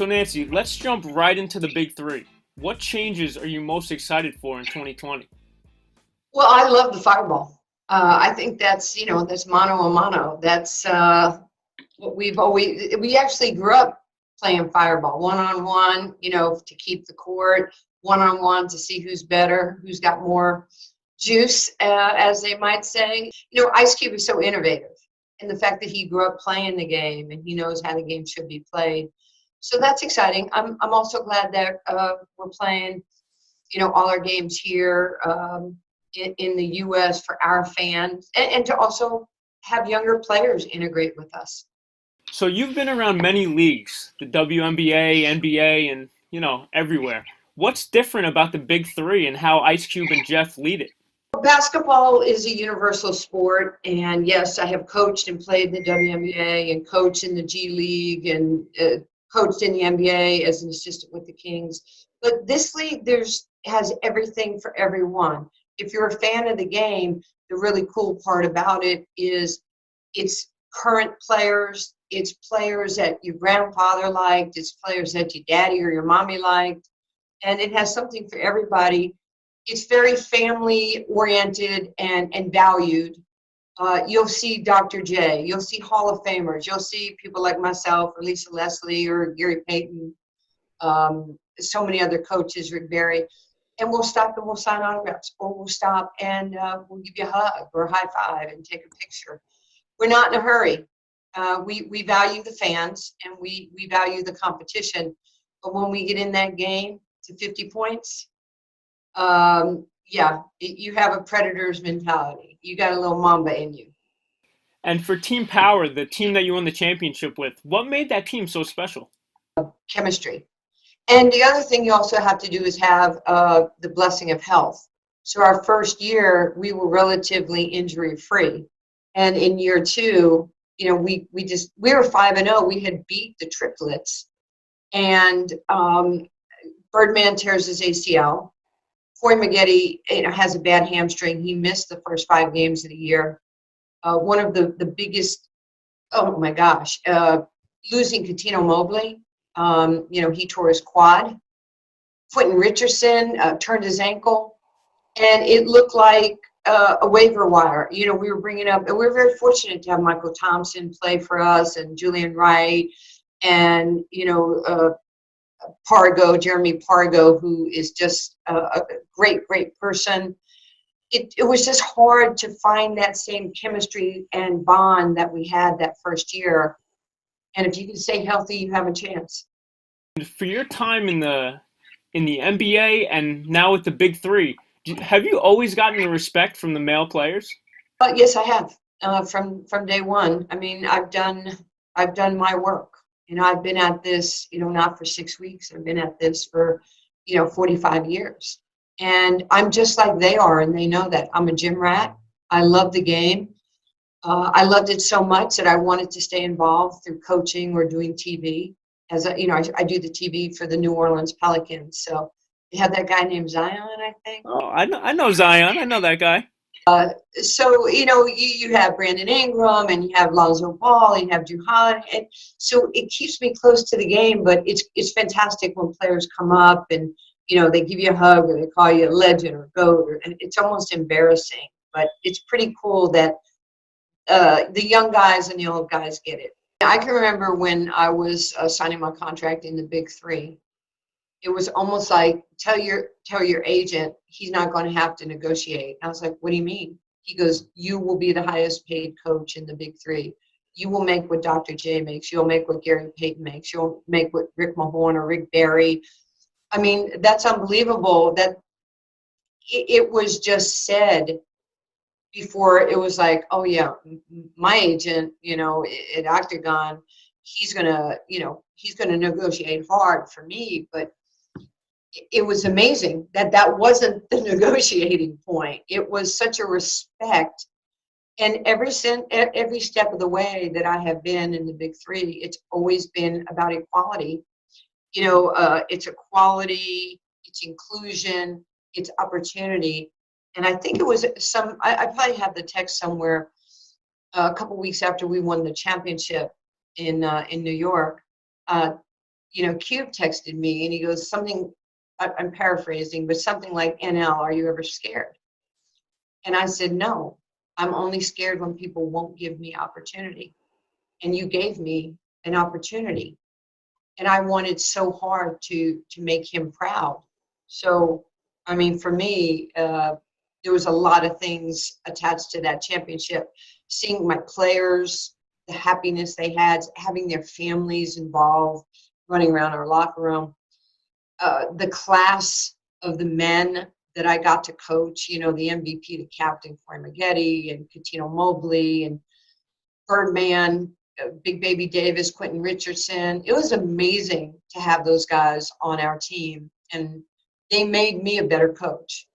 So Nancy, let's jump right into the big three. What changes are you most excited for in 2020? Well, I love the fireball. I think that's mano a mano. That's what we actually grew up playing fireball, one on one, to keep the court, one on one to see who's better, who's got more juice, as they might say. Ice Cube is so innovative in the fact that he grew up playing the game and he knows how the game should be played. So that's exciting. I'm also glad that we're playing, all our games here. In the U.S. for our fans, and to also have younger players integrate with us. So you've been around many leagues, the WNBA, NBA, and everywhere. What's different about the big three and how Ice Cube and Jeff lead it? Basketball is a universal sport, and yes, I have coached and played in the WNBA and coached in the G League and coached in the NBA as an assistant with the Kings. But this league has everything for everyone. If you're a fan of the game, the really cool part about it is it's current players, it's players that your grandfather liked, it's players that your daddy or your mommy liked, and it has something for everybody. It's very family oriented and valued. You'll see Dr. J, you'll see Hall of Famers, you'll see people like myself or Lisa Leslie or Gary Payton, so many other coaches, Rick Barry. And we'll stop and we'll sign autographs, or we'll stop and we'll give you a hug or a high five and take a picture. We're not in a hurry. We value the fans and we value the competition. But when we get in that game to 50 points, you have a Predators mentality. You got a little Mamba in you. And for Team Power, the team that you won the championship with, what made that team so special? Chemistry. And the other thing you also have to do is have the blessing of health. So our first year, we were relatively injury free. And in year two, we were 5-0. We had beat the triplets. And Birdman tears his ACL. Corey Maggette, has a bad hamstring. He missed the first 5 games of the year. One of the biggest, oh my gosh, losing Katino Mobley. He tore his quad. Quentin Richardson turned his ankle, and it looked like a waiver wire. We were bringing up, and we were very fortunate to have Michael Thompson play for us, and Julian Wright, and Jeremy Pargo, who is just a great, great person. It was just hard to find that same chemistry and bond that we had that first year. And if you can stay healthy, you have a chance. For your time in the NBA and now with the big three, have you always gotten the respect from the male players? Yes, I have. From day one. I mean, I've done my work. I've been at this, not for 6 weeks. I've been at this for, 45 years. And I'm just like they are, and they know that. I'm a gym rat. I love the game. I loved it so much that I wanted to stay involved through coaching or doing TV. I do the TV for the New Orleans Pelicans. So they have that guy named Zion, I think. Oh, I know Zion. I know that guy. So, you have Brandon Ingram and you have Lonzo Ball and you have Drew Holiday. And so it keeps me close to the game, but it's fantastic when players come up and, they give you a hug or they call you a legend or GOAT, and it's almost embarrassing. But it's pretty cool that the young guys and the old guys get it. I can remember when I was signing my contract in the Big Three. It was almost like tell your agent he's not going to have to negotiate. I was like, what do you mean? He goes, you will be the highest paid coach in the Big Three. You will make what Dr. J makes. You'll make what Gary Payton makes. You'll make what Rick Mahorn or Rick Barry. I mean, that's unbelievable. That it was just said before it was like, oh yeah, my agent, at Octagon, he's gonna negotiate hard for me. But it was amazing that wasn't the negotiating point. It was such a respect. And every step of the way that I have been in the Big Three, it's always been about equality. It's equality, it's inclusion, it's opportunity. And I think it was I probably have the text somewhere a couple weeks after we won the championship in New York. Cube texted me and he goes, something, I'm paraphrasing, but something like, NL, are you ever scared? And I said, no, I'm only scared when people won't give me opportunity. And you gave me an opportunity. And I wanted so hard to make him proud. So, I mean, for me, there was a lot of things attached to that championship. Seeing my players, the happiness they had, having their families involved, running around our locker room, the class of the men that I got to coach, the MVP, the captain, Corey Maggette, and Cuttino Mobley, and Birdman, Big Baby Davis, Quentin Richardson. It was amazing to have those guys on our team, and they made me a better coach.